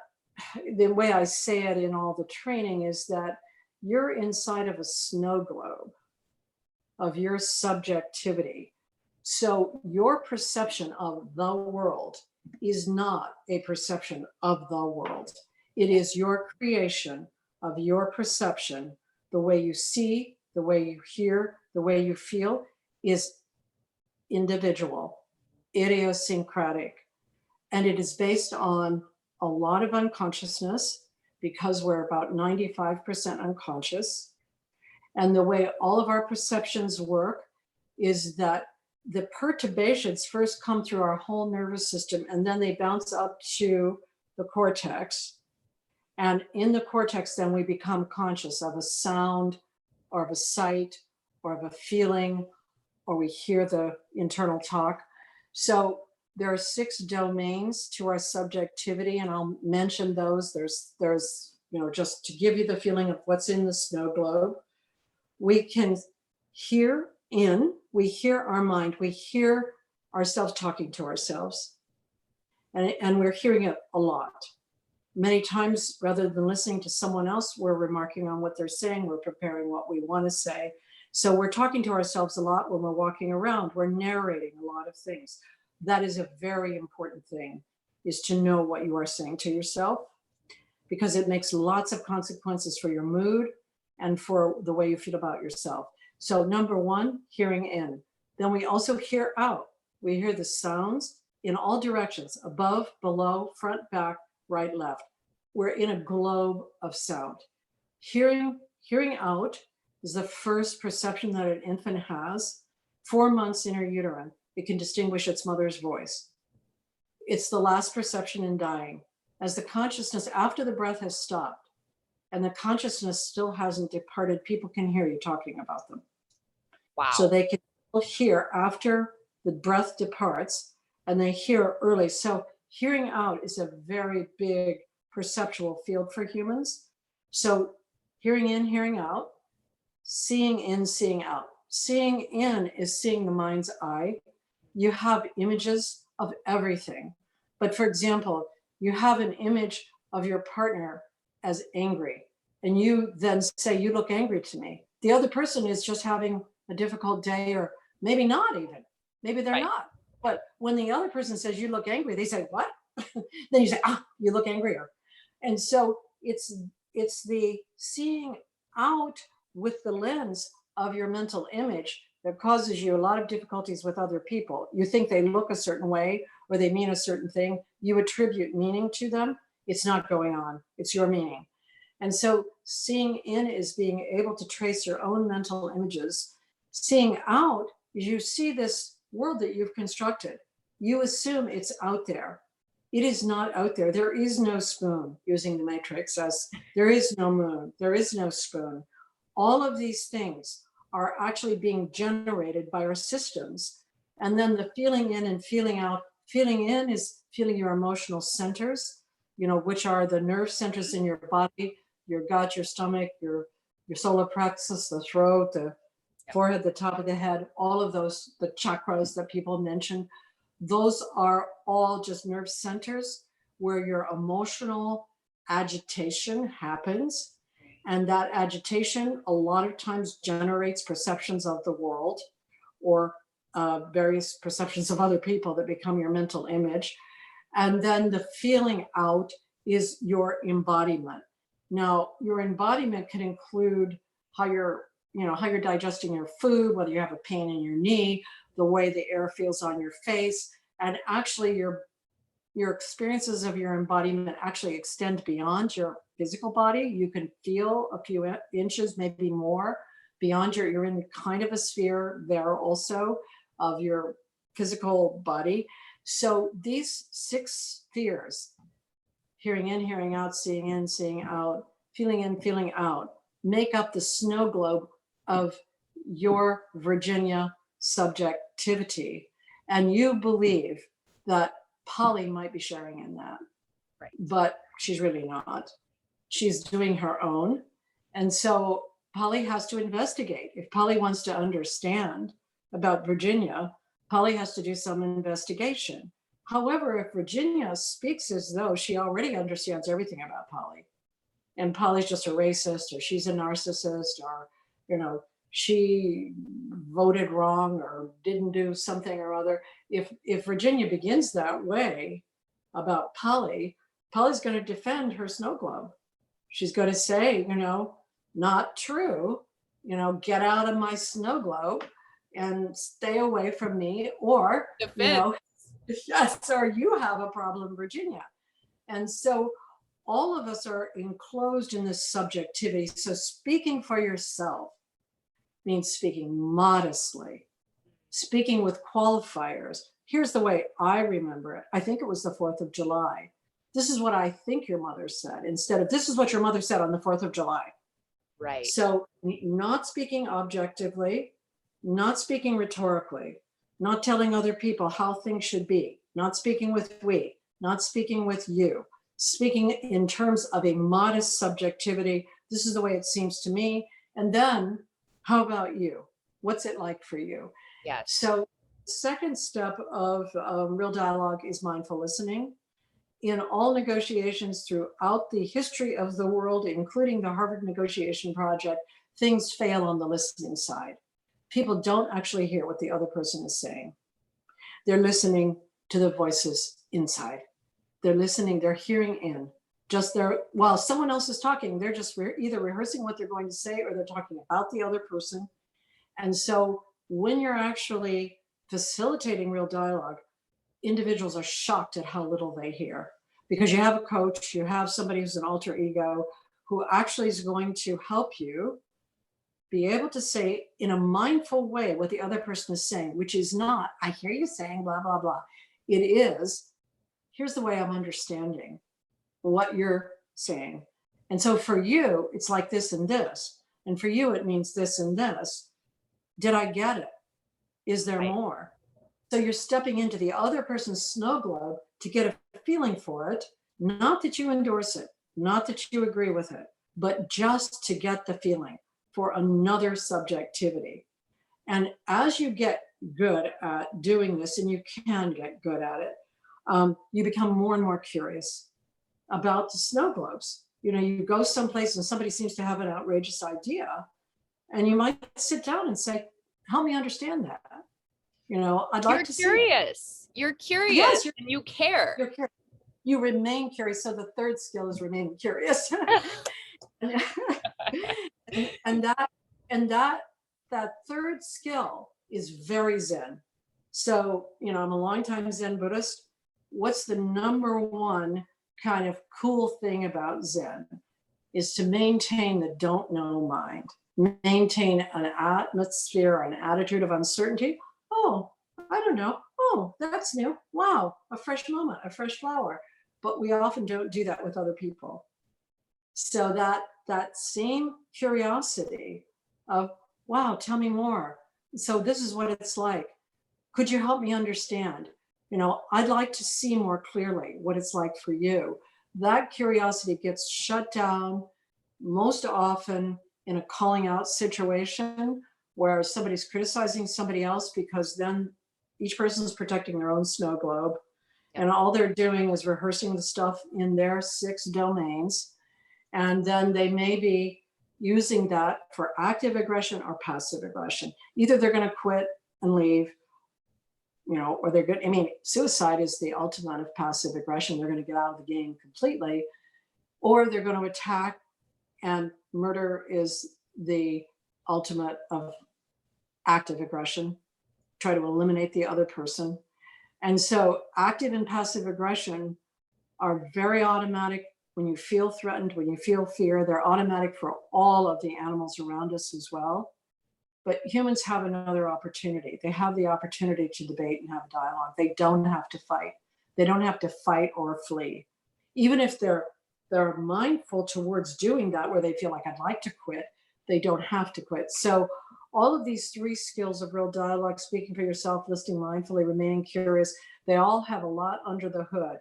Speaker 2: the way I say it in all the training, is that you're inside of a snow globe of your subjectivity. So your perception of the world is not a perception of the world. It is your creation of your perception. The way you see, the way you hear, the way you feel is individual, idiosyncratic, and it is based on a lot of unconsciousness, because we're about 95% unconscious. And the way all of our perceptions work is that the perturbations first come through our whole nervous system, and then they bounce up to the cortex. And in the cortex, then we become conscious of a sound, or of a sight, or of a feeling, or we hear the internal talk. So there are 6 domains to our subjectivity, and I'll mention those. There's, you know, just to give you the feeling of what's in the snow globe. We can hear we hear our mind, we hear ourselves talking to ourselves, and we're hearing it a lot. Many times, rather than listening to someone else, we're remarking on what they're saying, we're preparing what we want to say. So we're talking to ourselves a lot when we're walking around, we're narrating a lot of things. That is a very important thing, is to know what you are saying to yourself, because it makes lots of consequences for your mood and for the way you feel about yourself. So number 1, hearing in. Then we also hear out. We hear the sounds in all directions, above, below, front, back, right, left. We're in a globe of sound. Hearing out is the first perception that an infant has. 4 months in her uterine, it can distinguish its mother's voice. It's the last perception in dying. As the consciousness, after the breath has stopped and the consciousness still hasn't departed, people can hear you talking about them.
Speaker 1: Wow.
Speaker 2: So they can will hear after the breath departs, and they hear early. So hearing out is a very big perceptual field for humans. So hearing in, hearing out, seeing in, seeing out. Seeing in is seeing the mind's eye. You have images of everything. But for example, you have an image of your partner as angry, and you then say, "You look angry to me." The other person is just having a difficult day, or maybe not even. Maybe they're
Speaker 1: Right.
Speaker 2: not. But when the other person says, "You look angry," they say, "What?" Then you say, "Ah, you look angrier." And so it's the seeing out with the lens of your mental image that causes you a lot of difficulties with other people. You think they look a certain way or they mean a certain thing. You attribute meaning to them. It's not going on. It's your meaning. And so seeing in is being able to trace your own mental images. Seeing out is you see this world that you've constructed. You assume it's out there. It is not out there. There is no spoon, using the matrix as there is no moon, there is no spoon. All of these things are actually being generated by our systems. And then the feeling in and feeling out. Feeling in is feeling your emotional centers, which are the nerve centers in your body, your gut, your stomach, your solar plexus, the throat, the forehead, the top of the head, all of those, the chakras that people mention. Those are all just nerve centers where your emotional agitation happens. And that agitation a lot of times generates perceptions of the world, or various perceptions of other people that become your mental image. And then the feeling out is your embodiment. Now, your embodiment can include how you're digesting your food, whether you have a pain in your knee, the way the air feels on your face, and actually your experiences of your embodiment actually extend beyond your physical body. You can feel a few inches, maybe more, beyond you're in kind of a sphere there also of your physical body. So these 6 spheres, hearing in, hearing out, seeing in, seeing out, feeling in, feeling out, make up the snow globe of your Virginia subjectivity. And you believe that Polly might be sharing in that,
Speaker 1: Right.
Speaker 2: but she's really not. She's doing her own. And so Polly has to investigate. If Polly wants to understand about Virginia, Polly has to do some investigation. However, if Virginia speaks as though she already understands everything about Polly, and Polly's just a racist, or she's a narcissist, or, she voted wrong or didn't do something or other. If Virginia begins that way about Polly, Polly's going to defend her snow globe. She's going to say, not true, get out of my snow globe and stay away from me, or, yes, or you have a problem, Virginia. And so all of us are enclosed in this subjectivity. So speaking for yourself means speaking modestly, speaking with qualifiers. Here's the way I remember it. I think it was the 4th of July. This is what I think your mother said, instead of this is what your mother said on the 4th of July.
Speaker 1: Right.
Speaker 2: So not speaking objectively, not speaking rhetorically, not telling other people how things should be, not speaking with we, not speaking with you, speaking in terms of a modest subjectivity. This is the way it seems to me. And then, how about you? What's it like for you?
Speaker 1: Yes.
Speaker 2: So the second step of real dialogue is mindful listening. In all negotiations throughout the history of the world, including the Harvard Negotiation Project, things fail on the listening side. People don't actually hear what the other person is saying. They're listening to the voices inside. They're listening, they're hearing in. While someone else is talking, they're just either rehearsing what they're going to say or they're talking about the other person. And so when you're actually facilitating real dialogue, individuals are shocked at how little they hear, because you have a coach, you have somebody who's an alter ego who actually is going to help you be able to say in a mindful way what the other person is saying, which is not, I hear you saying blah, blah, blah. It is, here's the way I'm understanding what you're saying. And so for you, it's like this and this. And for you, it means this and this. Did I get it? Is there
Speaker 1: Right.
Speaker 2: more? So you're stepping into the other person's snow globe to get a feeling for it, not that you endorse it, not that you agree with it, but just to get the feeling for another subjectivity. And as you get good at doing this, and you can get good at it, you become more and more curious about the snow globes. You know, you go someplace and somebody seems to have an outrageous idea, and you might sit down and say, help me understand that. You know, I'd like
Speaker 1: You're
Speaker 2: to see it.
Speaker 1: curious. You're curious
Speaker 2: Yes,
Speaker 1: and you care.
Speaker 2: you're curious. You remain curious. So the third skill is remaining curious. and, and that and that third skill is very Zen. So, you know, I'm a longtime Zen Buddhist. What's the number one kind of cool thing about Zen is to maintain the don't know mind, maintain an atmosphere, an attitude of uncertainty. Oh, I don't know. Oh, that's new. Wow, a fresh moment, a fresh flower. But we often don't do that with other people. So that same curiosity of, wow, tell me more. So this is what it's like. Could you help me understand? You know, I'd like to see more clearly what it's like for you. That curiosity gets shut down most often in a calling out situation where somebody's criticizing somebody else, because then each person is protecting their own snow globe.
Speaker 1: Yep.
Speaker 2: And all they're doing is rehearsing the stuff in their 6 domains. And then they may be using that for active aggression or passive aggression. Either they're going to quit and leave, you know, or they're good. I mean, suicide is the ultimate of passive aggression. They're going to get out of the game completely, or they're going to attack, and murder is the ultimate of active aggression, try to eliminate the other person. And so active and passive aggression are very automatic. When you feel threatened, when you feel fear, they're automatic for all of the animals around us as well. But humans have another opportunity. They have the opportunity to debate and have a dialogue. They don't have to fight. They don't have to fight or flee. Even if they're mindful towards doing that, where they feel like, I'd like to quit, they don't have to quit. So all of these 3 skills of real dialogue, speaking for yourself, listening mindfully, remaining curious, they all have a lot under the hood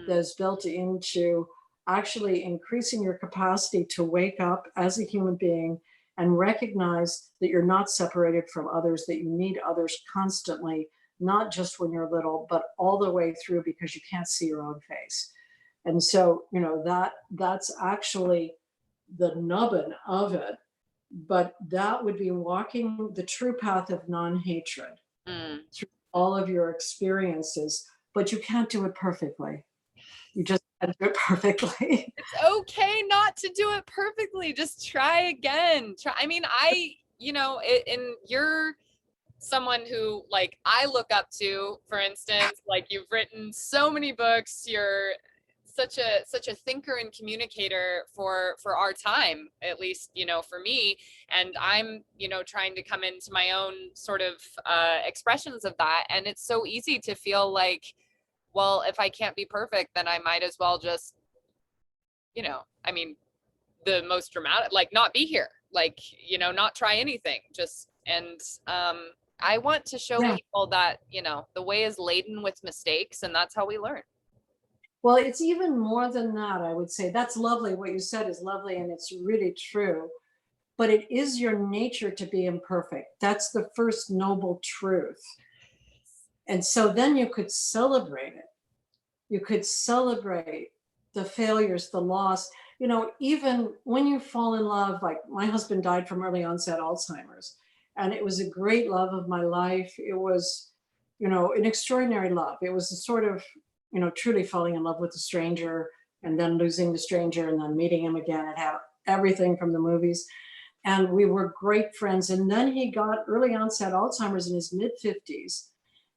Speaker 2: that is built into actually increasing your capacity to wake up as a human being and recognize that you're not separated from others, that you need others constantly, not just when you're little, but all the way through, because you can't see your own face. And so, you know, that's actually the nubbin of it. But that would be walking the true path of non-hatred through all of your experiences, but you can't do it perfectly. You just can't do it perfectly.
Speaker 1: It's okay not to do it perfectly. Just try again. I mean, you know, and you're someone who, like, I look up to, for instance, like, you've written so many books. You're such a thinker and communicator for our time, at least, you know, for me. And I'm, you know, trying to come into my own sort of expressions of that. And it's so easy to feel like, well, if I can't be perfect, then I might as well just, you know, I mean, the most dramatic, like, not be here, like, you know, not try anything, just, and I want to show people that, you know, the way is laden with mistakes, and that's how we learn.
Speaker 2: Well, it's even more than that, I would say. That's lovely. What you said is lovely, and it's really true. But it is your nature to be imperfect. That's the first noble truth. And so then you could celebrate it. You could celebrate the failures, the loss. You know, even when you fall in love, like my husband died from early onset Alzheimer's, and it was a great love of my life. It was, you know, an extraordinary love. It was a sort of, you know, truly falling in love with a stranger and then losing the stranger and then meeting him again. It had everything from the movies. And we were great friends. And then he got early onset Alzheimer's in his mid 50s.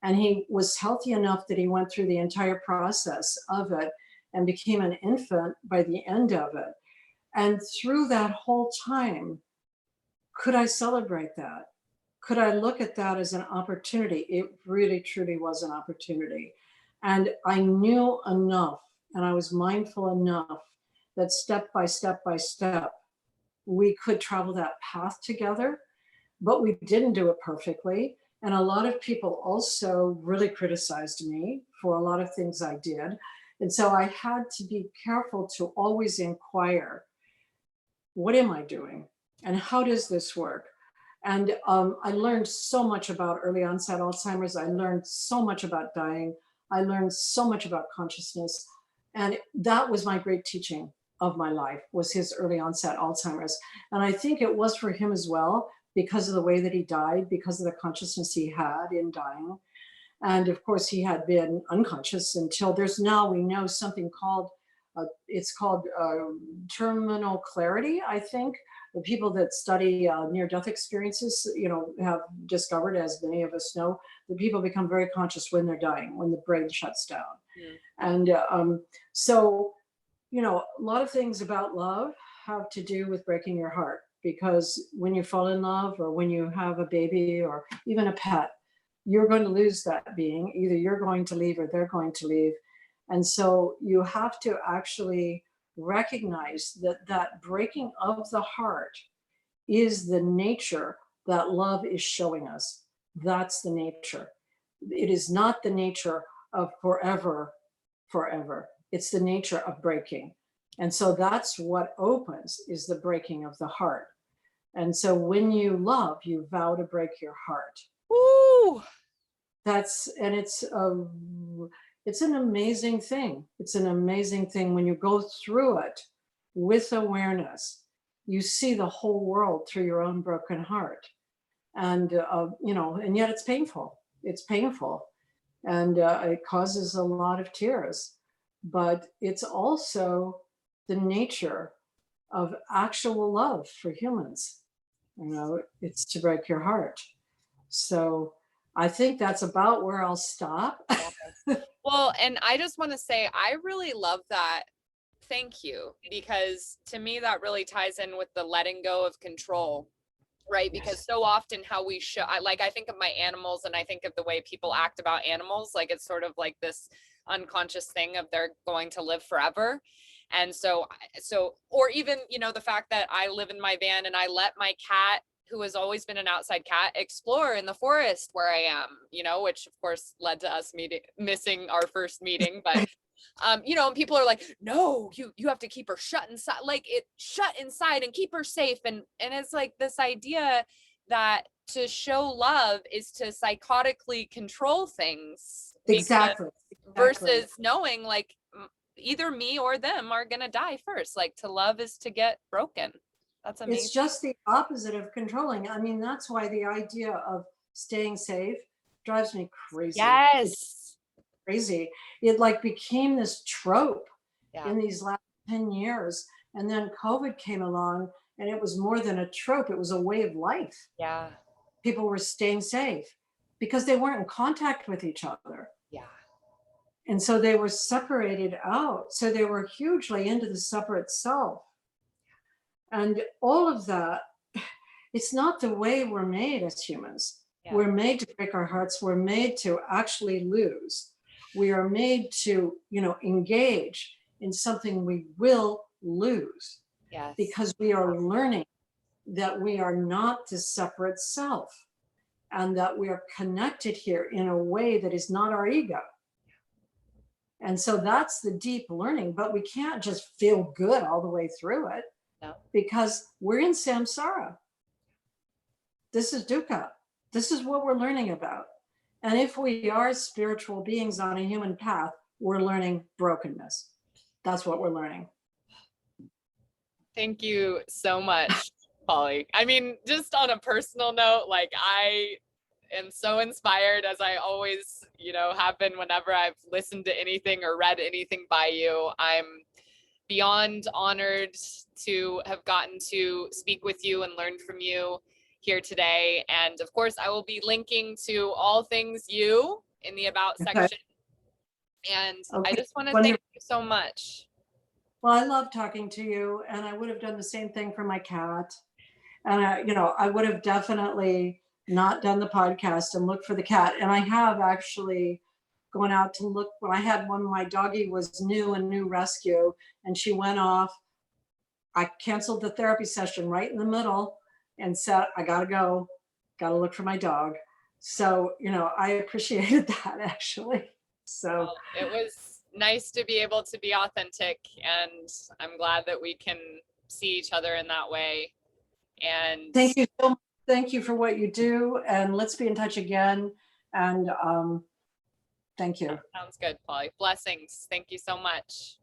Speaker 2: And he was healthy enough that he went through the entire process of it and became an infant by the end of it. And through that whole time, could I celebrate that? Could I look at that as an opportunity? It really, truly was an opportunity. And I knew enough, and I was mindful enough that step by step by step, we could travel that path together, but we didn't do it perfectly. And a lot of people also really criticized me for a lot of things I did. And so I had to be careful to always inquire, what am I doing? And how does this work? And I learned so much about early onset Alzheimer's. I learned so much about dying. I learned so much about consciousness. And that was my great teaching of my life, was his early onset Alzheimer's. And I think it was for him as well, because of the way that he died, because of the consciousness he had in dying. And of course, he had been unconscious until we know something called, it's called terminal clarity, I think. The people that study near-death experiences, have discovered, as many of us know, that people become very conscious when they're dying, when the brain shuts down. And so, a lot of things about love have to do with breaking your heart, because when you fall in love, or when you have a baby, or even a pet, you're going to lose that being. Either you're going to leave or they're going to leave. And so you have to actually recognize that breaking of the heart is the nature that love is showing us. That's the nature. It is not the nature of forever. It's the nature of breaking. And so that's what opens, is the breaking of the heart. And so when you love, you vow to break your heart.
Speaker 1: Ooh.
Speaker 2: It's an amazing thing. It's an amazing thing when you go through it with awareness. You see the whole world through your own broken heart. And, and yet it's painful. It's painful. And it causes a lot of tears. But it's also the nature of actual love for humans. It's to break your heart. So I think that's about where I'll stop.
Speaker 1: Well, and I just want to say, I really love that. Thank you. Because to me, that really ties in with the letting go of control, right?
Speaker 2: Yes.
Speaker 1: Because so often how we show, I think of my animals, and I think of the way people act about animals, like it's sort of like this unconscious thing of they're going to live forever. And so, or even, the fact that I live in my van and I let my cat, who has always been an outside cat, explore in the forest where I am, which of course led to us missing our first meeting. But, and people are like, no, you have to keep her shut inside, shut inside and keep her safe. And it's like this idea that to show love is to psychotically control things.
Speaker 2: Exactly.
Speaker 1: Versus knowing either me or them are going to die first. To love is to get broken. That's amazing.
Speaker 2: It's just the opposite of controlling. I mean, that's why the idea of staying safe drives me crazy.
Speaker 1: Yes.
Speaker 2: It's crazy. It became this trope in these last 10 years. And then COVID came along, and it was more than a trope. It was a way of life.
Speaker 1: Yeah.
Speaker 2: People were staying safe because they weren't in contact with each other.
Speaker 1: Yeah.
Speaker 2: And so they were separated out. So they were hugely into the separate self. And all of that, it's not the way we're made as humans. Yeah. We're made to break our hearts. We're made to actually lose. We are made to, engage in something we will lose.
Speaker 1: Yes.
Speaker 2: Because we are learning that we are not the separate self, and that we are connected here in a way that is not our ego. And so that's the deep learning, but we can't just feel good all the way through it.
Speaker 1: No.
Speaker 2: Because we're in samsara. This is dukkha. This is what we're learning about. And if we are spiritual beings on a human path, we're learning brokenness. That's what we're learning.
Speaker 1: Thank you so much, Polly. I mean, just on a personal note, I am so inspired, as I always, have been whenever I've listened to anything or read anything by you. I'm beyond honored to have gotten to speak with you and learn from you here today. And of course, I will be linking to all things you in the About section. And I just want to thank you so much.
Speaker 2: Well, I love talking to you, and I would have done the same thing for my cat. And I would have definitely not done the podcast and looked for the cat. And I have actually gone out to look. When I had one, my doggie was new rescue, and she went off. I canceled the therapy session right in the middle and said, I gotta go, gotta look for my dog. So, I appreciated that actually. So
Speaker 1: Well, it was nice to be able to be authentic, and I'm glad that we can see each other in that way. And
Speaker 2: thank you so much. Thank you for what you do. And let's be in touch again. And thank you.
Speaker 1: sounds good, Polly. Blessings. Thank you so much.